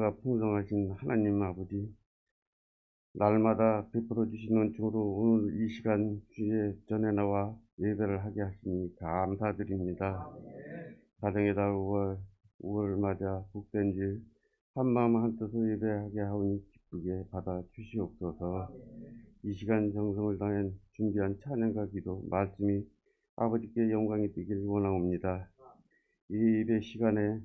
은혜가 풍성하신 하나님 아버지, 날마다 베풀어 주시는 은총으로 오늘 이 시간 주의 전에 나와 예배를 하게 하시니 감사드립니다. 가정의 달 5월 맞아 복된 일 한마음 한뜻으로 예배하게 하오니 기쁘게 받아 주시옵소서. 이 시간 정성을 다해 준비한 찬양과 기도 말씀이 아버지께 영광이 되길 원하옵니다. 이 예배 시간에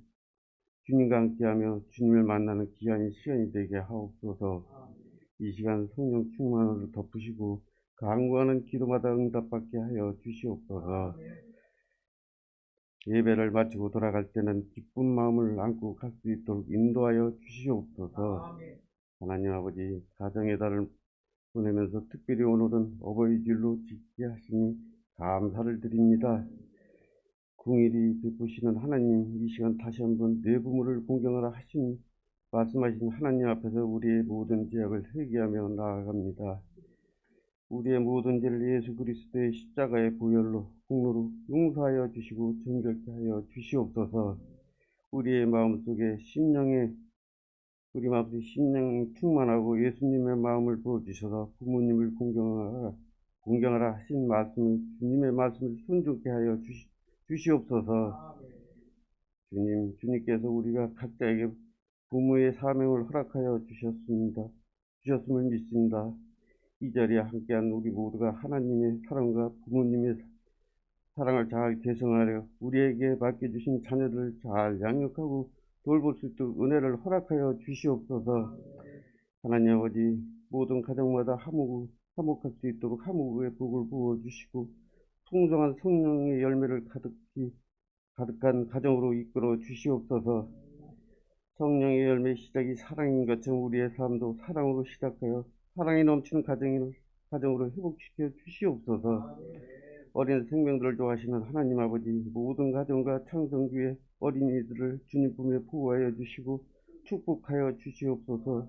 주님과 함께하며 주님을 만나는 귀한 시간이 되게 하옵소서. 이 시간 성령 충만으로 덮으시고 간구하는 기도마다 응답받게 하여 주시옵소서. 예배를 마치고 돌아갈 때는 기쁜 마음을 안고 갈 수 있도록 인도하여 주시옵소서. 하나님 아버지, 가정의 달을 보내면서 특별히 오늘은 어버이주일로 지키게 하시니 감사를 드립니다. 궁일이 베푸시는 하나님, 이 시간 다시 한번 내 부모를 공경하라 하신 말씀하신 하나님 앞에서 우리의 모든 죄악을 회개하며 나아갑니다. 우리의 모든 죄를 예수 그리스도의 십자가의 보혈로 공로로 용서하여 주시고 정결케 하여 주시옵소서. 우리의 마음속에 우리 마음속에 심령이 충만하고 예수님의 마음을 부어주셔서 부모님을 공경하라 하신 말씀을 주님의 말씀을 순종케 하여 주시옵소서. 주님께서 우리가 각자에게 부모의 사명을 허락하여 주셨음을 믿습니다. 이 자리에 함께한 우리 모두가 하나님의 사랑과 부모님의 사랑을 잘 계승하려 우리에게 맡겨주신 자녀들을 잘 양육하고 돌볼 수 있도록 은혜를 허락하여 주시옵소서. 하나님 아버지, 모든 가정마다 화목할 수 있도록 화목의 복을 부어주시고 풍성한 성령의 열매를 가득한 가정으로 이끌어 주시옵소서. 성령의 열매의 시작이 사랑인 것처럼 우리의 삶도 사랑으로 시작하여 사랑이 넘치는 가정으로 회복시켜 주시옵소서. 어린 생명들을 좋아하시는 하나님 아버지, 모든 가정과 창성교회 어린이들을 주님 품에 보호하여 주시고 축복하여 주시옵소서.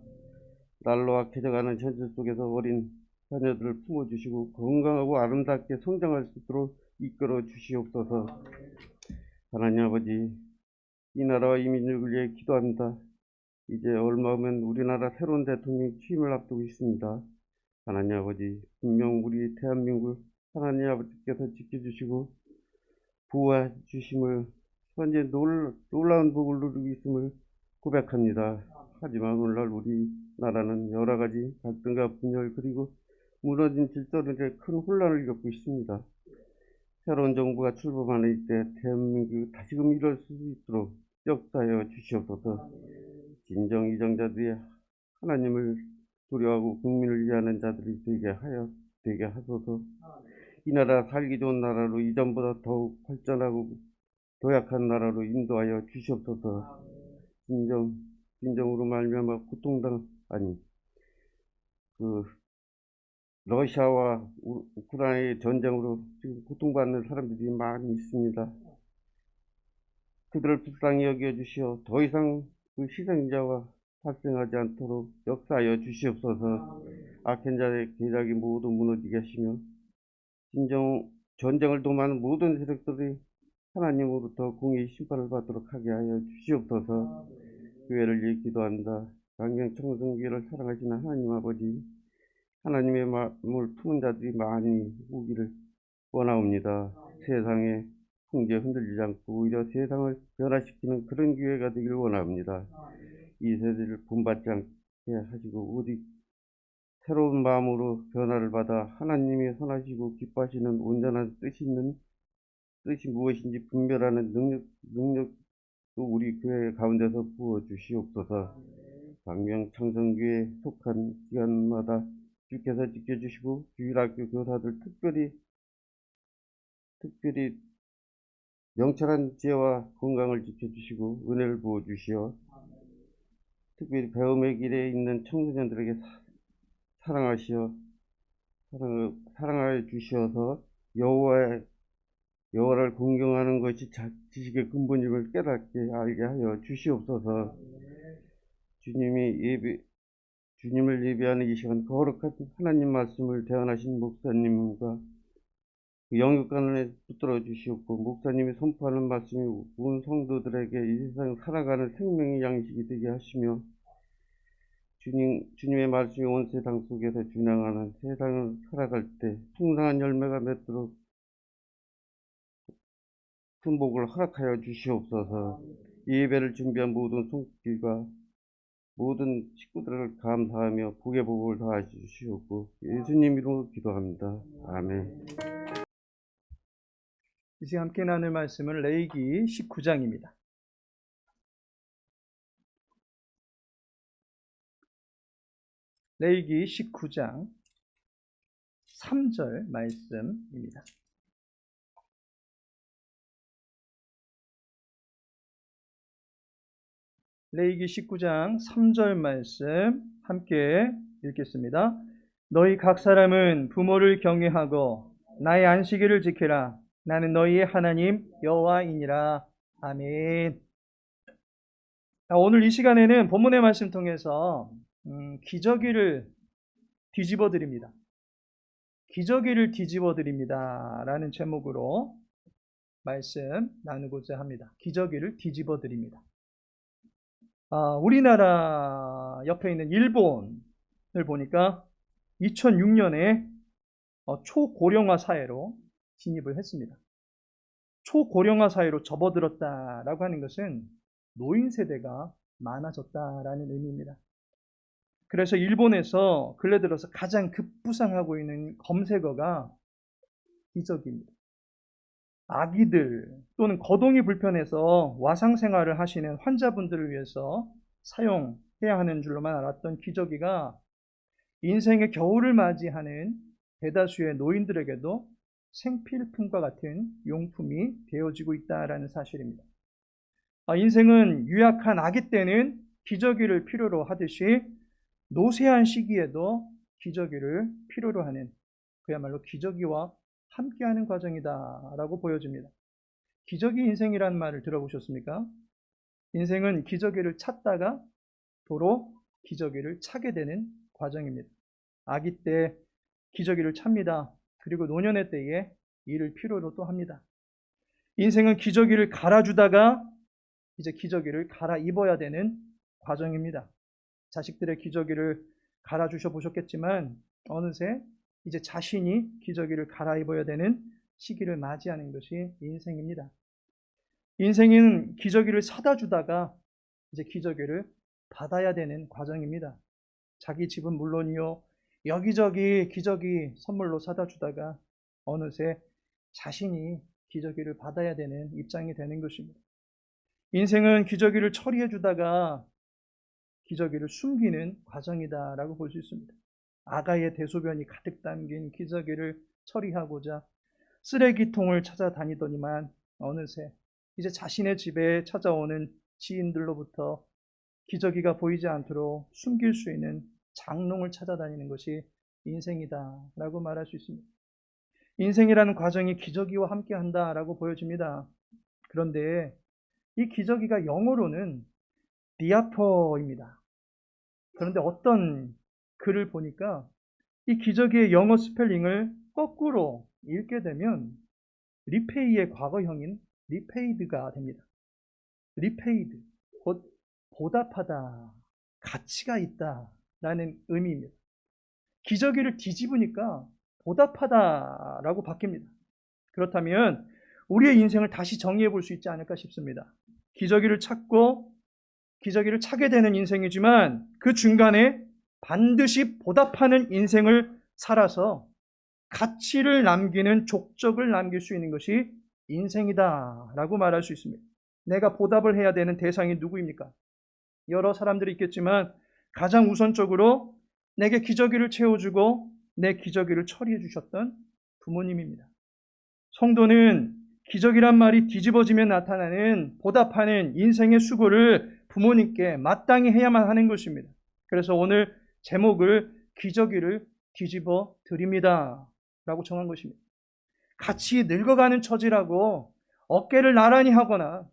날로와 개져가는 현실 속에서 어린 자녀들을 품어주시고 건강하고 아름답게 성장할 수 있도록 이끌어 주시옵소서. 하나님 아버지, 이 나라와 이 민족을 위해 기도합니다. 이제 얼마 후면 우리나라 새로운 대통령 취임을 앞두고 있습니다. 하나님 아버지, 분명 우리 대한민국 하나님 아버지께서 지켜주시고 보호해 주심을 현재 놀라운 복을 누리고 있음을 고백합니다. 하지만 오늘날 우리나라는 여러 가지 갈등과 분열 그리고 무너진 질서들에 큰 혼란을 겪고 있습니다. 새로운 정부가 출범하는 이때 대한민국이 다시금 일어설 수 있도록 역사하여 주시옵소서. 진정 이정자들이 하나님을 두려워하고 국민을 위하는 자들이 되게 하소서. 이 나라 살기 좋은 나라로 이전보다 더욱 발전하고 도약한 나라로 인도하여 주시옵소서. 진정으로 말미암아 러시아와 우크라이나의 전쟁으로 지금 고통받는 사람들이 많이 있습니다. 그들을 불쌍히 여겨주시어 더 이상 그 희생자와 발생하지 않도록 역사하여 주시옵소서. 악한 자의 계략이 모두 무너지게 하시며 전쟁을 도모하는 모든 세력들이 하나님으로부터 공의 심판을 받도록 하게 하여 주시옵소서. 교회를 위해 기도한다. 강경청성교회를 사랑하시는 하나님 아버지, 하나님의 마음을 품은 자들이 많이 오기를 원하옵니다. 세상의 풍조에 흔들리지 않고 오히려 세상을 변화시키는 그런 교회가 되길 원합니다. 이 세대를 본받지 않게 하시고 오직 새로운 마음으로 변화를 받아 하나님이 선하시고 기뻐하시는 온전한 뜻이 무엇인지 분별하는 능력도 우리 교회 가운데서 부어주시옵소서. 광명 창성교회에 속한 기간마다 주께서 지켜주시고 주일학교 교사들 특별히 영철한 지혜와 건강을 지켜주시고 은혜를 부어주시어 특별히 배움의 길에 있는 청소년들에게 사랑하여 주시어서 여호와를 공경하는 것이 지식의 근본임을 깨닫게 알게 하여 주시옵소서. 주님을 예배하는 이 시간 거룩한 하나님 말씀을 대언하신 목사님과 그 영육간에 붙들어 주시옵고 목사님이 선포하는 말씀이 온 성도들에게 이 세상 살아가는 생명의 양식이 되게 하시며 주님의 말씀이 온 세상 속에서 준양하는 세상을 살아갈 때 풍성한 열매가 맺도록 큰 복을 허락하여 주시옵소서. 이 예배를 준비한 모든 손길과 모든 식구들을 감사하며 복의 복을 더하여 주시옵고 예수님 이름으로 기도합니다. 아멘. 이 시간 함께 나눌 말씀은 레위기 19장입니다. 레위기 19장 3절 말씀입니다. 레위기 19장 3절 말씀 함께 읽겠습니다. 너희 각 사람은 부모를 경외하고 나의 안식일을 지키라. 나는 너희의 하나님 여호와이니라. 아멘. 오늘 이 시간에는 본문의 말씀 통해서 기저귀를 뒤집어 드립니다. 기저귀를 뒤집어 드립니다 라는 제목으로 말씀 나누고자 합니다. 기저귀를 뒤집어 드립니다. 우리나라 옆에 있는 일본을 보니까 2006년에 초고령화 사회로 진입을 했습니다. 초고령화 사회로 접어들었다라고 하는 것은 노인 세대가 많아졌다라는 의미입니다. 그래서 일본에서 근래 들어서 가장 급부상하고 있는 검색어가 기저귀입니다. 아기들 또는 거동이 불편해서 와상 생활을 하시는 환자분들을 위해서 사용해야 하는 줄로만 알았던 기저귀가 인생의 겨울을 맞이하는 대다수의 노인들에게도 생필품과 같은 용품이 되어지고 있다는 사실입니다. 인생은 유약한 아기 때는 기저귀를 필요로 하듯이 노쇠한 시기에도 기저귀를 필요로 하는 그야말로 기저귀와 함께하는 과정이다라고 보여집니다. 기저귀 인생이라는 말을 들어보셨습니까? 인생은 기저귀를 찾다가 도로 기저귀를 차게 되는 과정입니다. 아기 때 기저귀를 찹니다. 그리고 노년의 때에 이를 필요로 또 합니다. 인생은 기저귀를 갈아주다가 이제 기저귀를 갈아입어야 되는 과정입니다. 자식들의 기저귀를 갈아주셔 보셨겠지만 어느새 이제 자신이 기저귀를 갈아입어야 되는 시기를 맞이하는 것이 인생입니다. 인생은 기저귀를 사다 주다가 이제 기저귀를 받아야 되는 과정입니다. 자기 집은 물론이요, 여기저기 기저귀 선물로 사다 주다가 어느새 자신이 기저귀를 받아야 되는 입장이 되는 것입니다. 인생은 기저귀를 처리해 주다가 기저귀를 숨기는 과정이다라고 볼 수 있습니다. 아가의 대소변이 가득 담긴 기저귀를 처리하고자 쓰레기통을 찾아다니더니만 어느새 이제 자신의 집에 찾아오는 지인들로부터 기저귀가 보이지 않도록 숨길 수 있는 장롱을 찾아다니는 것이 인생이다라고 말할 수 있습니다. 인생이라는 과정이 기저귀와 함께한다라고 보여집니다. 그런데 이 기저귀가 영어로는 디아퍼입니다. 그런데 어떤 글을 보니까 이 기저귀의 영어 스펠링을 거꾸로 읽게 되면 리페이의 과거형인 리페이드가 됩니다. 리페이드, 곧 보답하다, 가치가 있다라는 의미입니다. 기저귀를 뒤집으니까 보답하다라고 바뀝니다. 그렇다면 우리의 인생을 다시 정리해 볼 수 있지 않을까 싶습니다. 기저귀를 찾고 기저귀를 차게 되는 인생이지만 그 중간에 반드시 보답하는 인생을 살아서 가치를 남기는 족적을 남길 수 있는 것이 인생이다라고 말할 수 있습니다. 내가 보답을 해야 되는 대상이 누구입니까? 여러 사람들이 있겠지만 가장 우선적으로 내게 기저귀를 채워주고 내 기저귀를 처리해 주셨던 부모님입니다. 성도는 기저귀란 말이 뒤집어지면 나타나는 보답하는 인생의 수고를 부모님께 마땅히 해야만 하는 것입니다. 그래서 오늘 제목을 기저귀를 뒤집어 드립니다 라고 정한 것입니다. 같이 늙어가는 처지라고 어깨를 나란히 하거나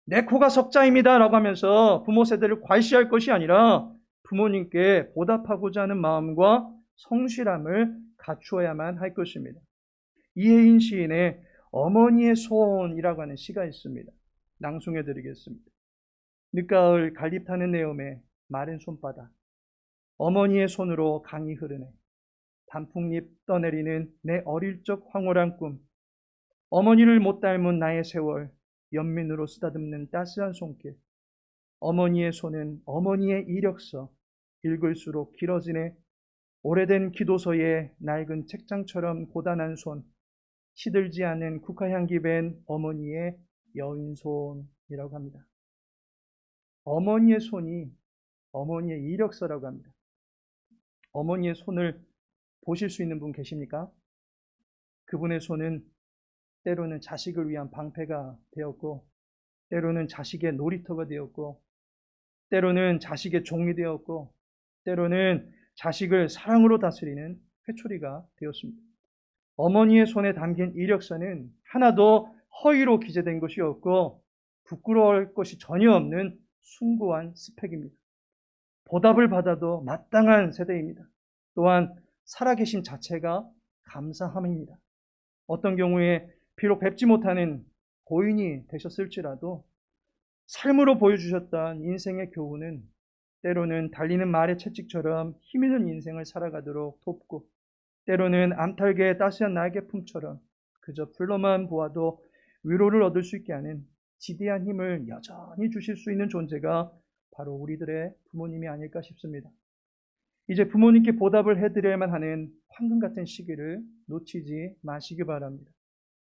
내 코가 석자입니다 라고 하면서 부모 세대를 괄시할 것이 아니라 부모님께 보답하고자 하는 마음과 성실함을 갖추어야만 할 것입니다. 이혜인 시인의 어머니의 소원이라고 하는 시가 있습니다. 낭송해 드리겠습니다. 늦가을 갈립 타는 내음에 마른 손바닥, 어머니의 손으로 강이 흐르네. 단풍잎 떠내리는 내 어릴 적 황홀한 꿈. 어머니를 못 닮은 나의 세월. 연민으로 쓰다듬는 따스한 손길. 어머니의 손은 어머니의 이력서. 읽을수록 길어지네. 오래된 기도서에 낡은 책장처럼 고단한 손. 시들지 않은 국화향기 밴 어머니의 여인손이라고 합니다. 어머니의 손이 어머니의 이력서라고 합니다. 어머니의 손을 보실 수 있는 분 계십니까? 그분의 손은 때로는 자식을 위한 방패가 되었고, 때로는 자식의 놀이터가 되었고, 때로는 자식의 종이 되었고, 때로는 자식을 사랑으로 다스리는 회초리가 되었습니다. 어머니의 손에 담긴 이력서는 하나도 허위로 기재된 것이 없고 부끄러울 것이 전혀 없는 숭고한 스펙입니다. 보답을 받아도 마땅한 세대입니다. 또한 살아계신 자체가 감사함입니다. 어떤 경우에 비록 뵙지 못하는 고인이 되셨을지라도 삶으로 보여주셨던 인생의 교훈은 때로는 달리는 말의 채찍처럼 힘있는 인생을 살아가도록 돕고, 때로는 암탉의 따스한 날개품처럼 그저 불러만 보아도 위로를 얻을 수 있게 하는 지대한 힘을 여전히 주실 수 있는 존재가 바로 우리들의 부모님이 아닐까 싶습니다. 이제 부모님께 보답을 해드려야만 하는 황금 같은 시기를 놓치지 마시기 바랍니다.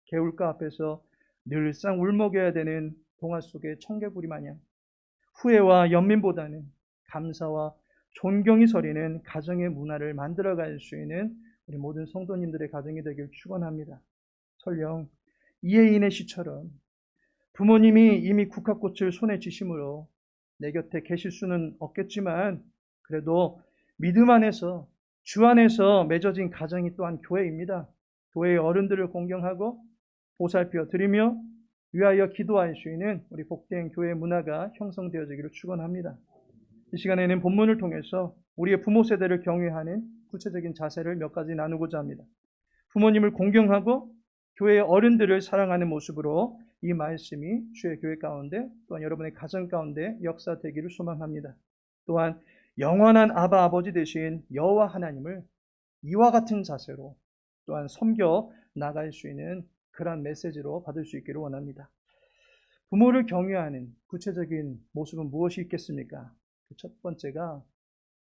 개울가 앞에서 늘상 울먹여야 되는 동화 속의 청개구리 마냥 후회와 연민보다는 감사와 존경이 서리는 가정의 문화를 만들어갈 수 있는 우리 모든 성도님들의 가정이 되길 축원합니다. 설령 이혜인의 시처럼 부모님이 이미 국화꽃을 손에 쥐심으로 내 곁에 계실 수는 없겠지만 그래도 믿음 안에서 주 안에서 맺어진 가정이 또한 교회입니다. 교회의 어른들을 공경하고 보살펴 드리며 위하여 기도할 수 있는 우리 복된 교회 문화가 형성되어지기를 축원합니다. 이 시간에는 본문을 통해서 우리의 부모 세대를 경외하는 구체적인 자세를 몇 가지 나누고자 합니다. 부모님을 공경하고 교회의 어른들을 사랑하는 모습으로 이 말씀이 주의 교회 가운데 또한 여러분의 가정 가운데 역사되기를 소망합니다. 또한 영원한 아바 아버지 되신 여호와 하나님을 이와 같은 자세로 또한 섬겨 나갈 수 있는 그러한 메시지로 받을 수 있기를 원합니다. 부모를 경외하는 구체적인 모습은 무엇이 있겠습니까? 그 첫 번째가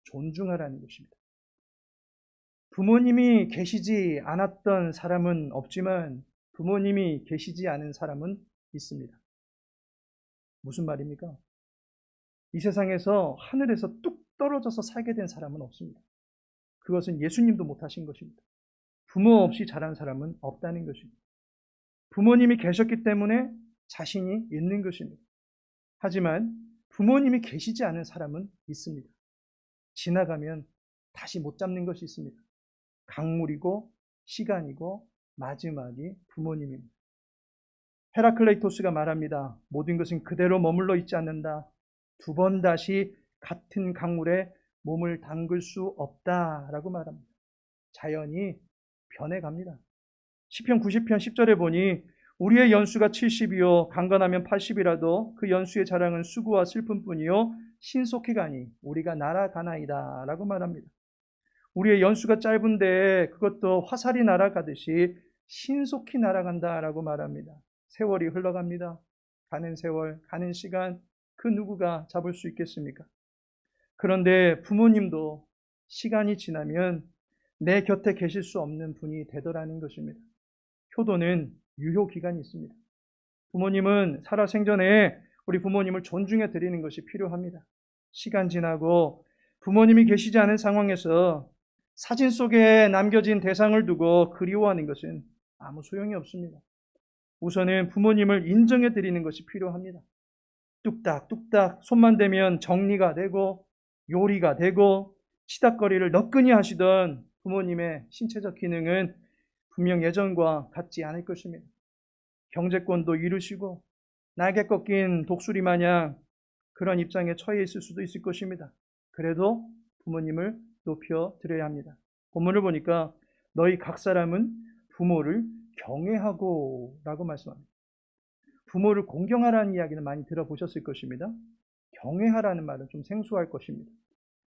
존중하라는 것입니다. 부모님이 계시지 않았던 사람은 없지만 부모님이 계시지 않은 사람은 있습니다. 무슨 말입니까? 이 세상에서 하늘에서 뚝 떨어져서 살게 된 사람은 없습니다. 그것은 예수님도 못하신 것입니다. 부모 없이 자란 사람은 없다는 것입니다. 부모님이 계셨기 때문에 자신이 있는 것입니다. 하지만 부모님이 계시지 않은 사람은 있습니다. 지나가면 다시 못 잡는 것이 있습니다. 강물이고 시간이고 마지막이 부모님입니다. 헤라클레이토스가 말합니다. 모든 것은 그대로 머물러 있지 않는다. 두 번 다시 같은 강물에 몸을 담글 수 없다라고 말합니다. 자연이 변해갑니다. 시편 90편 10절에 보니 우리의 연수가 70이요 강건하면 80이라도 그 연수의 자랑은 수고와 슬픔뿐이요 신속히 가니 우리가 날아가나이다 라고 말합니다. 우리의 연수가 짧은데 그것도 화살이 날아가듯이 신속히 날아간다라고 말합니다. 세월이 흘러갑니다. 가는 세월, 가는 시간 그 누구가 잡을 수 있겠습니까? 그런데 부모님도 시간이 지나면 내 곁에 계실 수 없는 분이 되더라는 것입니다. 효도는 유효기간이 있습니다. 부모님은 살아생전에 우리 부모님을 존중해 드리는 것이 필요합니다. 시간 지나고 부모님이 계시지 않은 상황에서 사진 속에 남겨진 대상을 두고 그리워하는 것은 아무 소용이 없습니다. 우선은 부모님을 인정해 드리는 것이 필요합니다. 뚝딱뚝딱 손만 대면 정리가 되고 요리가 되고 치닥거리를 너끈히 하시던 부모님의 신체적 기능은 분명 예전과 같지 않을 것입니다. 경제권도 이루시고 날개 꺾인 독수리 마냥 그런 입장에 처해 있을 수도 있을 것입니다. 그래도 부모님을 높여드려야 합니다. 본문을 보니까 너희 각 사람은 부모를 경외하고 라고 말씀합니다. 부모를 공경하라는 이야기는 많이 들어보셨을 것입니다. 경외하라는 말은 좀 생소할 것입니다.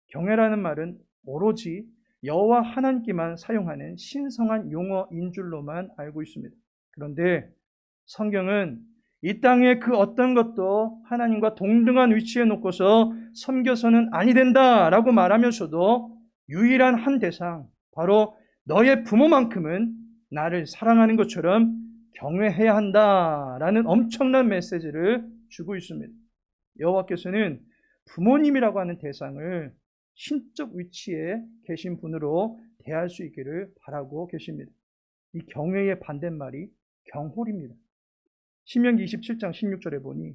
경외라는 말은 오로지 여호와 하나님께만 사용하는 신성한 용어인 줄로만 알고 있습니다. 그런데 성경은 이 땅의 그 어떤 것도 하나님과 동등한 위치에 놓고서 섬겨서는 아니 된다라고 말하면서도 유일한 한 대상, 바로 너의 부모만큼은 나를 사랑하는 것처럼 경외해야 한다라는 엄청난 메시지를 주고 있습니다. 여호와께서는 부모님이라고 하는 대상을 신적 위치에 계신 분으로 대할 수 있기를 바라고 계십니다. 이 경외의 반대말이 경홀입니다. 신명기 27장 16절에 보니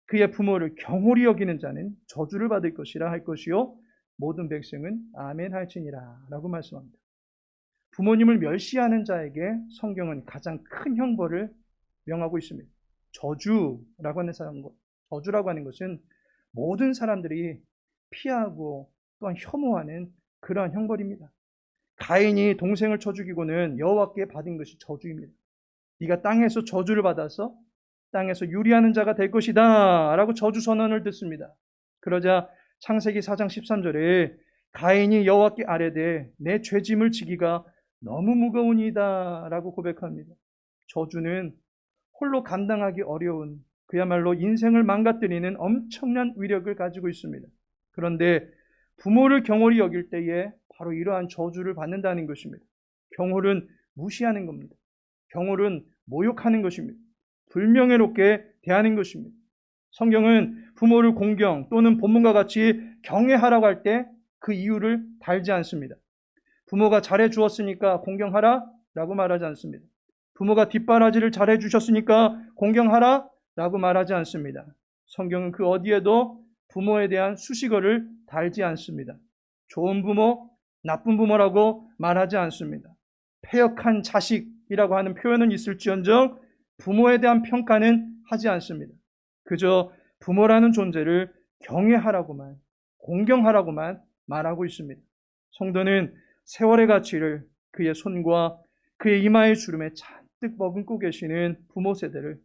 그의 부모를 경홀히 여기는 자는 저주를 받을 것이라 할 것이요 모든 백성은 아멘 할지니라 라고 말씀합니다. 부모님을 멸시하는 자에게 성경은 가장 큰 형벌을 명하고 있습니다. 저주라고 하는 것은 모든 사람들이 피하고 또한 혐오하는 그러한 형벌입니다. 가인이 동생을 쳐 죽이고는 여호와께 받은 것이 저주입니다. 네가 땅에서 저주를 받아서 땅에서 유리하는 자가 될 것이다 라고 저주 선언을 듣습니다. 그러자 창세기 4장 13절에 가인이 여호와께 아뢰되 내 죄짐을 지기가 너무 무거우니이다 라고 고백합니다. 저주는 홀로 감당하기 어려운 그야말로 인생을 망가뜨리는 엄청난 위력을 가지고 있습니다. 그런데 부모를 경홀히 여길 때에 바로 이러한 저주를 받는다는 것입니다. 경홀은 무시하는 겁니다. 경홀은 모욕하는 것입니다. 불명예롭게 대하는 것입니다. 성경은 부모를 공경 또는 본문과 같이 경외하라고 할 때 그 이유를 달지 않습니다. 부모가 잘해 주었으니까 공경하라 라고 말하지 않습니다. 부모가 뒷바라지를 잘해 주셨으니까 공경하라 라고 말하지 않습니다. 성경은 그 어디에도 부모에 대한 수식어를 달지 않습니다. 좋은 부모, 나쁜 부모라고 말하지 않습니다. 패역한 자식이라고 하는 표현은 있을지언정 부모에 대한 평가는 하지 않습니다. 그저 부모라는 존재를 경외하라고만, 공경하라고만 말하고 있습니다. 성도는 세월의 가치를 그의 손과 그의 이마의 주름에 잔뜩 머금고 계시는 부모 세대를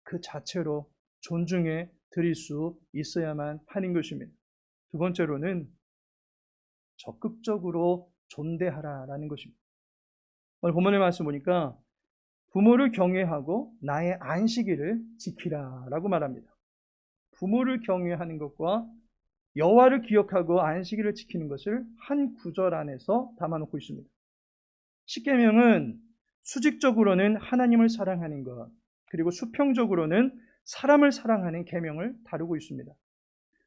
그 자체로 존중해 드릴 수 있어야만 하는 것입니다. 두 번째로는 적극적으로 존대하라라는 것입니다. 오늘 본문의 말씀 보니까 부모를 경외하고 나의 안식일을 지키라라고 말합니다. 부모를 경외하는 것과 여호와를 기억하고 안식일을 지키는 것을 한 구절 안에서 담아놓고 있습니다. 십계명은 수직적으로는 하나님을 사랑하는 것, 그리고 수평적으로는 사람을 사랑하는 계명을 다루고 있습니다.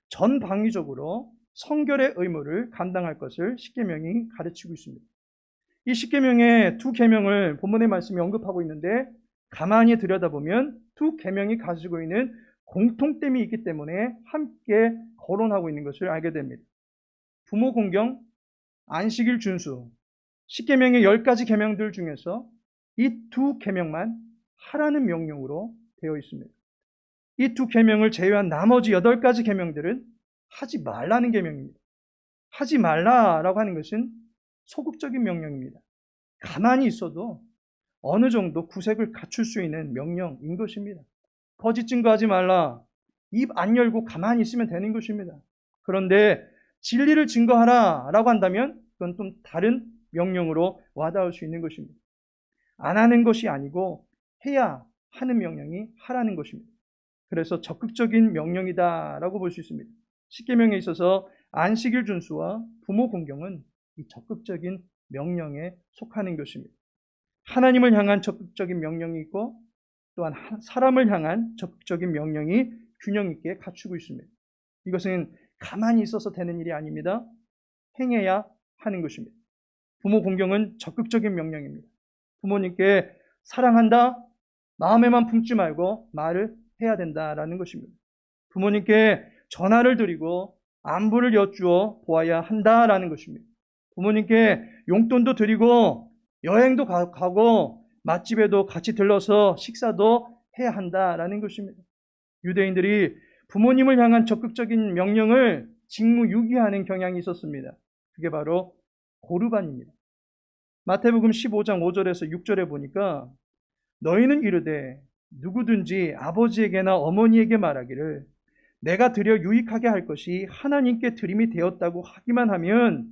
전방위적으로 성결의 의무를 감당할 것을 십계명이 가르치고 있습니다. 이 십계명의 두 계명을 본문의 말씀이 언급하고 있는데 가만히 들여다보면 두 계명이 가지고 있는 공통점이 있기 때문에 함께 거론하고 있는 것을 알게 됩니다. 부모 공경, 안식일 준수, 십계명의 10가지 계명들 중에서 이 두 계명만 하라는 명령으로 되어 있습니다. 이 두 계명을 제외한 나머지 8가지 계명들은 하지 말라는 계명입니다. 하지 말라라고 하는 것은 소극적인 명령입니다. 가만히 있어도 어느 정도 구색을 갖출 수 있는 명령인 것입니다. 거짓 증거하지 말라. 입 안 열고 가만히 있으면 되는 것입니다. 그런데 진리를 증거하라 라고 한다면 그건 좀 다른 명령으로 와닿을 수 있는 것입니다. 안 하는 것이 아니고 해야 하는 명령이 하라는 것입니다. 그래서 적극적인 명령이다라고 볼 수 있습니다. 십계명에 있어서 안식일 준수와 부모 공경은 이 적극적인 명령에 속하는 것입니다. 하나님을 향한 적극적인 명령이 있고 또한 사람을 향한 적극적인 명령이 균형 있게 갖추고 있습니다. 이것은 가만히 있어서 되는 일이 아닙니다. 행해야 하는 것입니다. 부모 공경은 적극적인 명령입니다. 부모님께 사랑한다, 마음에만 품지 말고 말을 해야 된다라는 것입니다. 부모님께 전화를 드리고 안부를 여쭈어 보아야 한다라는 것입니다. 부모님께 용돈도 드리고 여행도 가고 맛집에도 같이 들러서 식사도 해야 한다라는 것입니다. 유대인들이 부모님을 향한 적극적인 명령을 직무유기하는 경향이 있었습니다. 그게 바로 고르반입니다. 마태복음 15장 5절에서 6절에 보니까 너희는 이르되 누구든지 아버지에게나 어머니에게 말하기를 내가 드려 유익하게 할 것이 하나님께 드림이 되었다고 하기만 하면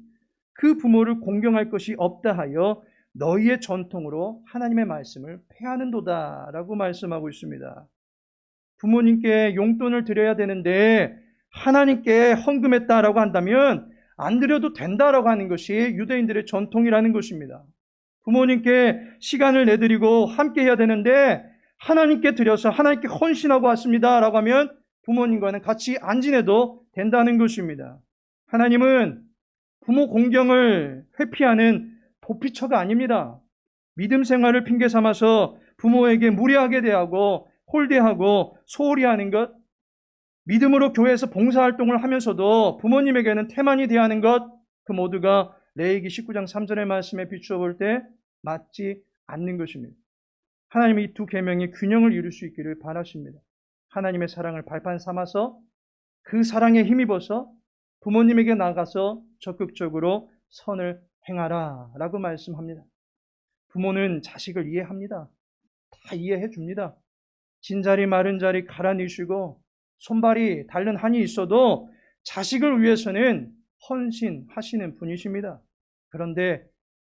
그 부모를 공경할 것이 없다 하여 너희의 전통으로 하나님의 말씀을 폐하는도다 라고 말씀하고 있습니다. 부모님께 용돈을 드려야 되는데 하나님께 헌금했다라고 한다면 안 드려도 된다라고 하는 것이 유대인들의 전통이라는 것입니다. 부모님께 시간을 내드리고 함께 해야 되는데 하나님께 드려서 하나님께 헌신하고 왔습니다라고 하면 부모님과는 같이 안 지내도 된다는 것입니다. 하나님은 부모 공경을 회피하는 도피처가 아닙니다. 믿음 생활을 핑계 삼아서 부모에게 무례하게 대하고 홀대하고 소홀히 하는 것, 믿음으로 교회에서 봉사활동을 하면서도 부모님에게는 태만히 대하는 것, 그 모두가 레위기 19장 3절의 말씀에 비추어 볼 때 맞지 않는 것입니다. 하나님이 이 두 계명의 균형을 이룰 수 있기를 바라십니다. 하나님의 사랑을 발판 삼아서 그 사랑에 힘입어서 부모님에게 나가서 적극적으로 선을 행하라 라고 말씀합니다. 부모는 자식을 이해합니다. 다 이해해 줍니다. 진자리 마른 자리 갈아넣으시고 손발이 닳는 한이 있어도 자식을 위해서는 헌신하시는 분이십니다. 그런데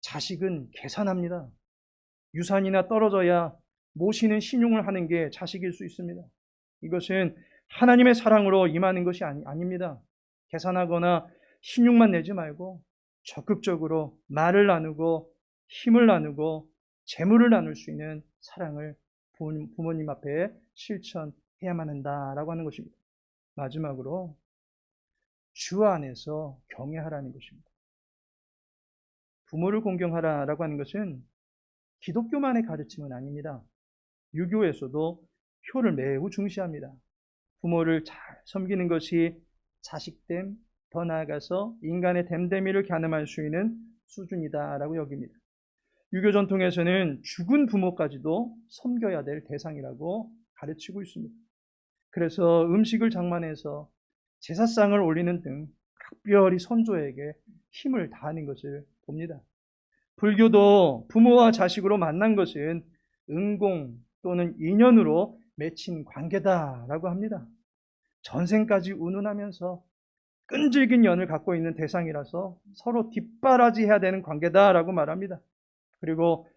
자식은 계산합니다. 유산이나 떨어져야 모시는 신용을 하는 게 자식일 수 있습니다. 이것은 하나님의 사랑으로 임하는 것이 아닙니다. 계산하거나 신용만 내지 말고 적극적으로 말을 나누고 힘을 나누고 재물을 나눌 수 있는 사랑을 부모님 앞에 실천해야만 한다라고 하는 것입니다. 마지막으로 주 안에서 경외하라는 것입니다. 부모를 공경하라라고 하는 것은 기독교만의 가르침은 아닙니다. 유교에서도 효를 매우 중시합니다. 부모를 잘 섬기는 것이 자식됨, 더 나아가서 인간의 됨됨이를 가늠할 수 있는 수준이다라고 여깁니다. 유교 전통에서는 죽은 부모까지도 섬겨야 될 대상이라고 가르치고 있습니다. 그래서 음식을 장만해서 제사상을 올리는 등 각별히 선조에게 힘을 다하는 것을 봅니다. 불교도 부모와 자식으로 만난 것은 은공 또는 인연으로 맺힌 관계다라고 합니다. 전생까지 운운하면서 끈질긴 연을 갖고 있는 대상이라서 서로 뒷바라지해야 되는 관계다라고 말합니다. 그리고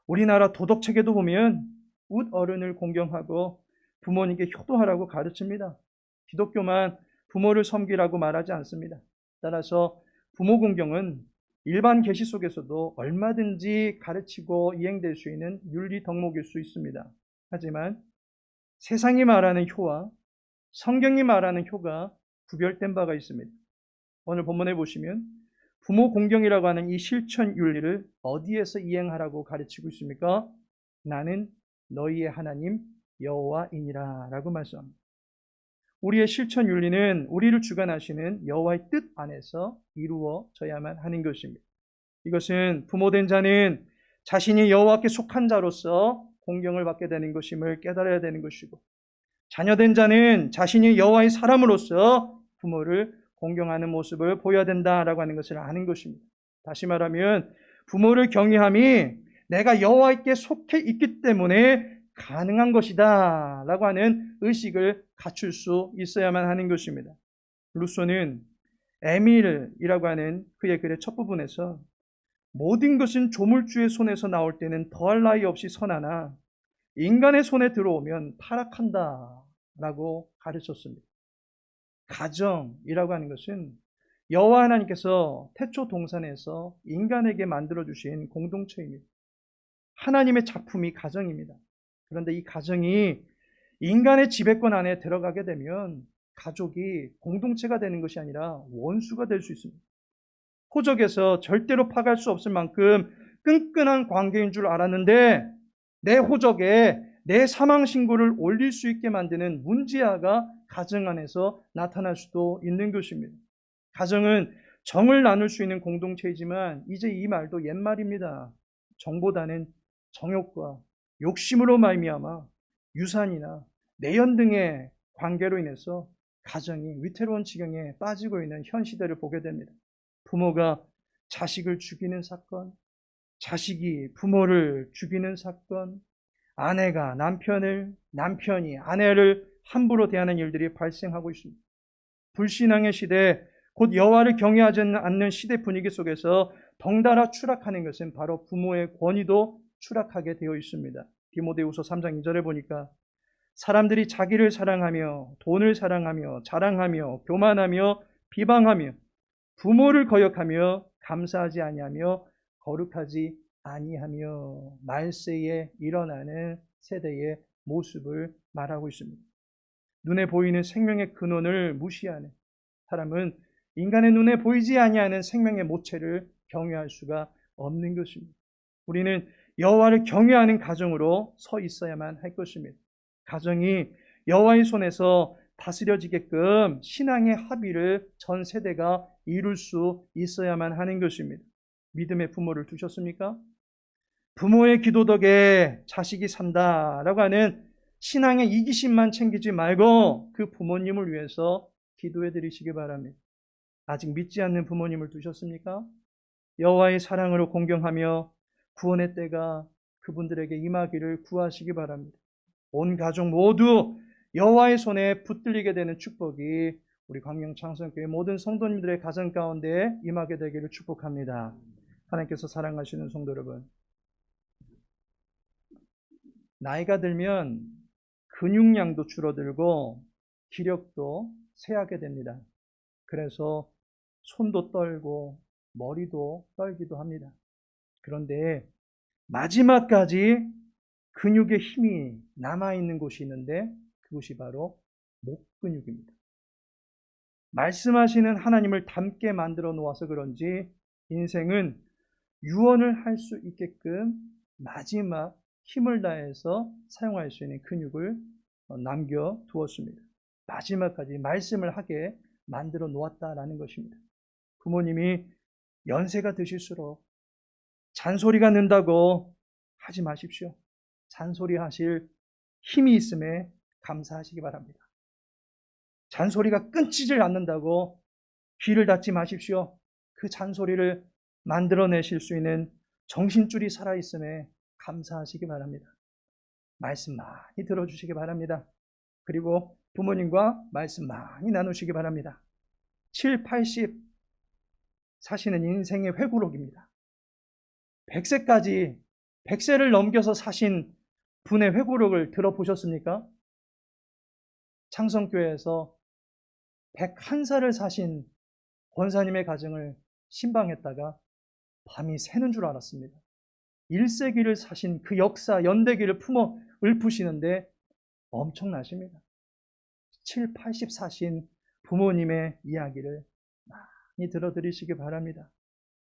우리나라 도덕책에도 보면 웃 어른을 공경하고 부모님께 효도하라고 가르칩니다. 기독교만 부모를 섬기라고 말하지 않습니다. 따라서 부모 공경은 일반 계시 속에서도 얼마든지 가르치고 이행될 수 있는 윤리 덕목일 수 있습니다. 하지만 세상이 말하는 효와 성경이 말하는 효가 구별된 바가 있습니다. 오늘 본문에 보시면 부모 공경이라고 하는 이 실천 윤리를 어디에서 이행하라고 가르치고 있습니까? 나는 너희의 하나님 여호와이니라 라고 말씀합니다. 우리의 실천 윤리는 우리를 주관하시는 여호와의 뜻 안에서 이루어져야만 하는 것입니다. 이것은 부모된 자는 자신이 여호와께 속한 자로서 공경을 받게 되는 것임을 깨달아야 되는 것이고, 자녀된 자는 자신이 여호와의 사람으로서 부모를 공경하는 모습을 보여야 된다라고 하는 것을 아는 것입니다. 다시 말하면 부모를 경외함이 내가 여호와께 속해 있기 때문에 가능한 것이다 라고 하는 의식을 갖출 수 있어야만 하는 것입니다. 루소는 에밀이라고 하는 그의 글의 첫 부분에서 모든 것은 조물주의 손에서 나올 때는 더할 나위 없이 선하나 인간의 손에 들어오면 타락한다 라고 가르쳤습니다. 가정이라고 하는 것은 여호와 하나님께서 태초 동산에서 인간에게 만들어주신 공동체입니다. 하나님의 작품이 가정입니다. 그런데 이 가정이 인간의 지배권 안에 들어가게 되면 가족이 공동체가 되는 것이 아니라 원수가 될 수 있습니다. 호적에서 절대로 파갈 수 없을 만큼 끈끈한 관계인 줄 알았는데 내 호적에 내 사망 신고를 올릴 수 있게 만드는 문지아가 가정 안에서 나타날 수도 있는 것입니다. 가정은 정을 나눌 수 있는 공동체이지만 이제 이 말도 옛말입니다. 정보다는 정욕과 욕심으로 말미암아 유산이나 내연 등의 관계로 인해서 가정이 위태로운 지경에 빠지고 있는 현 시대를 보게 됩니다. 부모가 자식을 죽이는 사건, 자식이 부모를 죽이는 사건, 아내가 남편을, 남편이 아내를 함부로 대하는 일들이 발생하고 있습니다. 불신앙의 시대, 곧 여호와를 경외하지 않는 시대 분위기 속에서 덩달아 추락하는 것은 바로 부모의 권위도 추락하게 되어 있습니다. 디모데후서 3장 2절에 보니까 사람들이 자기를 사랑하며 돈을 사랑하며 자랑하며 교만하며 비방하며 부모를 거역하며 감사하지 아니하며 거룩하지 아니하며 말세에 일어나는 세대의 모습을 말하고 있습니다. 눈에 보이는 생명의 근원을 무시하는 사람은 인간의 눈에 보이지 아니하는 생명의 모체를 경외할 수가 없는 것입니다. 우리는 여호와를 경외하는 가정으로 서 있어야만 할 것입니다. 가정이 여호와의 손에서 다스려지게끔 신앙의 합의를 전 세대가 이룰 수 있어야만 하는 것입니다. 믿음의 부모를 두셨습니까? 부모의 기도 덕에 자식이 산다라고 하는 신앙의 이기심만 챙기지 말고 그 부모님을 위해서 기도해 드리시기 바랍니다. 아직 믿지 않는 부모님을 두셨습니까? 여호와의 사랑으로 공경하며 구원의 때가 그분들에게 임하기를 구하시기 바랍니다. 온 가족 모두 여호와의 손에 붙들리게 되는 축복이 우리 광명창성교회 모든 성도님들의 가정 가운데 임하게 되기를 축복합니다. 하나님께서 사랑하시는 성도 여러분, 나이가 들면 근육량도 줄어들고 기력도 쇠하게 됩니다. 그래서 손도 떨고 머리도 떨기도 합니다. 그런데 마지막까지 근육의 힘이 남아있는 곳이 있는데 그것이 바로 목 근육입니다. 말씀하시는 하나님을 닮게 만들어 놓아서 그런지 인생은 유언을 할 수 있게끔 마지막 힘을 다해서 사용할 수 있는 근육을 남겨두었습니다. 마지막까지 말씀을 하게 만들어 놓았다라는 것입니다. 부모님이 연세가 드실수록 잔소리가 는다고 하지 마십시오. 잔소리 하실 힘이 있음에 감사하시기 바랍니다. 잔소리가 끊지질 않는다고 귀를 닫지 마십시오. 그 잔소리를 만들어내실 수 있는 정신줄이 살아있음에 감사하시기 바랍니다. 말씀 많이 들어주시기 바랍니다. 그리고 부모님과 말씀 많이 나누시기 바랍니다. 7, 80 사시는 인생의 회고록입니다. 100세까지 100세를 넘겨서 사신 분의 회고록을 들어보셨습니까? 창성교회에서 101살을 사신 권사님의 가정을 신방했다가 밤이 새는 줄 알았습니다. 1세기를 사신 그 역사, 연대기를 품어 읊으시는데 엄청나십니다. 7, 80 사신 부모님의 이야기를 많이 들어드리시기 바랍니다.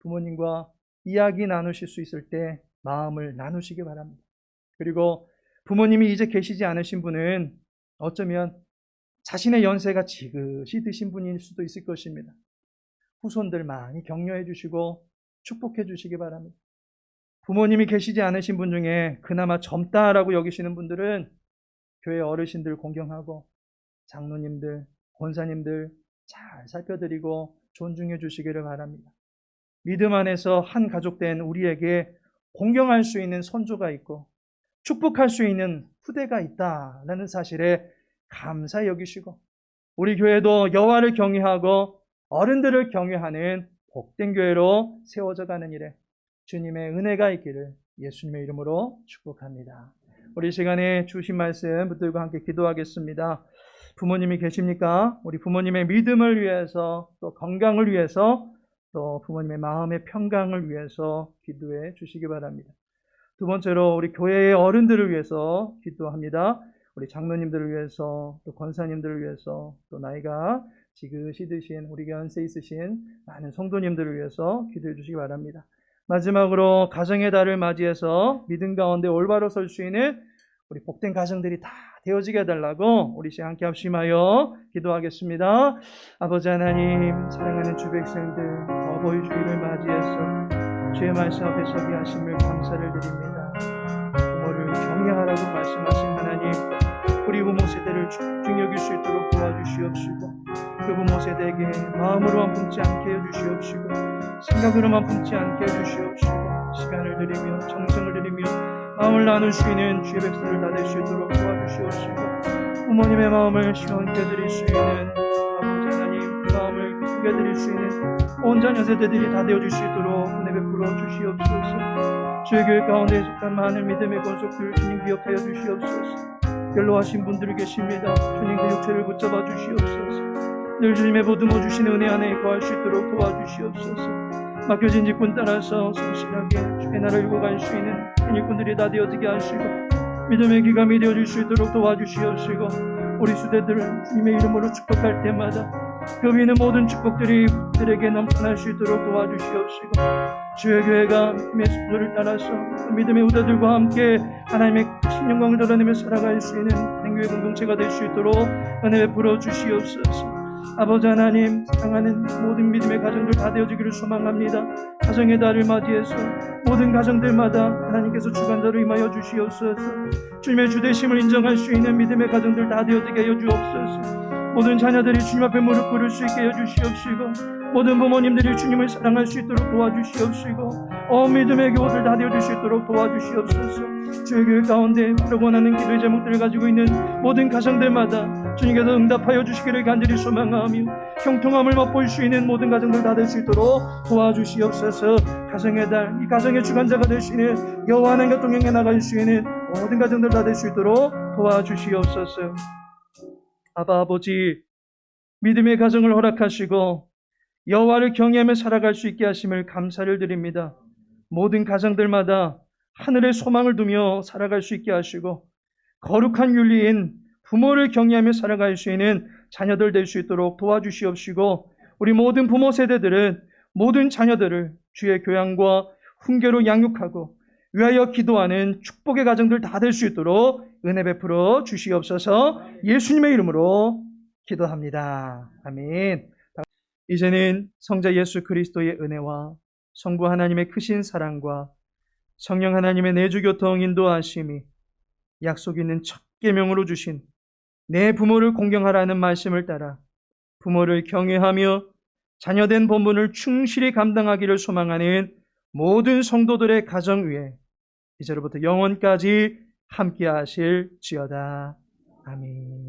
부모님과 이야기 나누실 수 있을 때 마음을 나누시기 바랍니다. 그리고 부모님이 이제 계시지 않으신 분은 어쩌면 자신의 연세가 지긋이 드신 분일 수도 있을 것입니다. 후손들 많이 격려해 주시고 축복해 주시기 바랍니다. 부모님이 계시지 않으신 분 중에 그나마 젊다라고 여기시는 분들은 교회 어르신들 공경하고 장로님들, 권사님들 잘 살펴드리고 존중해 주시기를 바랍니다. 믿음 안에서 한 가족된 우리에게 공경할 수 있는 선조가 있고 축복할 수 있는 후대가 있다라는 사실에 감사히 여기시고 우리 교회도 여호와를 경외하고 어른들을 경외하는 복된 교회로 세워져 가는 일에 주님의 은혜가 있기를 예수님의 이름으로 축복합니다. 우리 시간에 주신 말씀 붙들고 함께 기도하겠습니다. 부모님이 계십니까? 우리 부모님의 믿음을 위해서 또 건강을 위해서 또 부모님의 마음의 평강을 위해서 기도해 주시기 바랍니다. 두 번째로 우리 교회의 어른들을 위해서 기도합니다. 우리 장로님들을 위해서 또 권사님들을 위해서 또 나이가 지긋이 드신 우리 연세 있으신 많은 성도님들을 위해서 기도해 주시기 바랍니다. 마지막으로 가정의 달을 맞이해서 믿음 가운데 올바로 설 수 있는 우리 복된 가정들이 다 되어지게 해달라고 우리 시간 함께 합심하여 기도하겠습니다. 아버지 하나님, 사랑하는 주 백성들 어버이 주일을 맞이해서 주의 말씀 앞에 서게 하심을 감사를 드립니다. 부모를 경외하라고 말씀하신 하나님, 우리 부모 세대를 존중히 여길 수 있도록 도와주시옵시고 그 부모 세대에게 마음으로만 품지 않게 해주시옵시고 생각으로만 품지 않게 해주시옵시고 시간을 드리며 정성을 드리며 마음을 나눌 수 있는 주의 백성을 다 될 수 있도록 도와주시옵시고 부모님의 마음을 시원케 해드릴 수 있는 아버지 하나님, 그 마음을 기쁘게 해드릴 수 있는 온 자녀 세대들이 다 되어줄 수 있도록 은혜 베풀어 주시옵소서. 주의 교회 가운데 속한 많은 믿음의 권속들 주님 기억하여 주시옵소서. 연로하신 분들이 계십니다. 주님 그 육체를 붙잡아 주시옵소서. 늘 주님의 보듬어 주시는 은혜 안에 거할 수 있도록 도와주시옵소서. 맡겨진 직분 따라서 성실하게 주의 나라를 이루고 갈 수 있는 일꾼들이 다 되어지게 하시고 믿음의 기감이 되어줄 수 있도록 도와주시옵시고 우리 수대들을 주님의 이름으로 축복할 때마다 그 위는 모든 축복들이 그들에게 넘쳐날 수 있도록 도와주시옵시고 주의 교회가 믿음의 숲들을 따라서 믿음의 후대들과 함께 하나님의 크신 영광을 드러내며 살아갈 수 있는 행교회 공동체가 될 수 있도록 은혜 베풀어 주시옵소서. 아버지 하나님, 사랑하는 모든 믿음의 가정들 다 되어지기를 소망합니다. 가정의 달을 맞이해서 모든 가정들마다 하나님께서 주관자로 임하여 주시옵소서. 주님의 주되심을 인정할 수 있는 믿음의 가정들 다 되어지게 하여 주옵소서. 모든 자녀들이 주님 앞에 무릎 꿇을 수 있게 하여 주시옵시고 모든 부모님들이 주님을 사랑할 수 있도록 도와주시옵시고 믿음의 교우들 다 되어줄 수 있도록 도와주시옵소서. 주의 교회 가운데 바로 원하는 기도의 제목들을 가지고 있는 모든 가정들마다 주님께서 응답하여 주시기를 간절히 소망하며 형통함을 맛볼 수 있는 모든 가정들 다 될 수 있도록 도와주시옵소서. 가정의 달, 이 가정의 주관자가 될 수 있는 여호와 하나님과 동행해 나갈 수 있는 모든 가정들 다 될 수 있도록 도와주시옵소서. 아바 아버지, 믿음의 가정을 허락하시고 여호와를 경외하며 살아갈 수 있게 하심을 감사를 드립니다. 모든 가정들마다 하늘의 소망을 두며 살아갈 수 있게 하시고 거룩한 윤리인 부모를 경외하며 살아갈 수 있는 자녀들 될 수 있도록 도와주시옵시고 우리 모든 부모 세대들은 모든 자녀들을 주의 교양과 훈계로 양육하고 위하여 기도하는 축복의 가정들 다 될 수 있도록 은혜 베풀어 주시옵소서. 예수님의 이름으로 기도합니다. 아멘. 이제는 성자 예수 그리스도의 은혜와 성부 하나님의 크신 사랑과 성령 하나님의 내주교통 인도하심이 약속 있는 첫 계명으로 주신 내 부모를 공경하라는 말씀을 따라 부모를 경외하며 자녀된 본분을 충실히 감당하기를 소망하는 모든 성도들의 가정 위에 이제로부터 영원까지 함께 하실지어다. 아멘.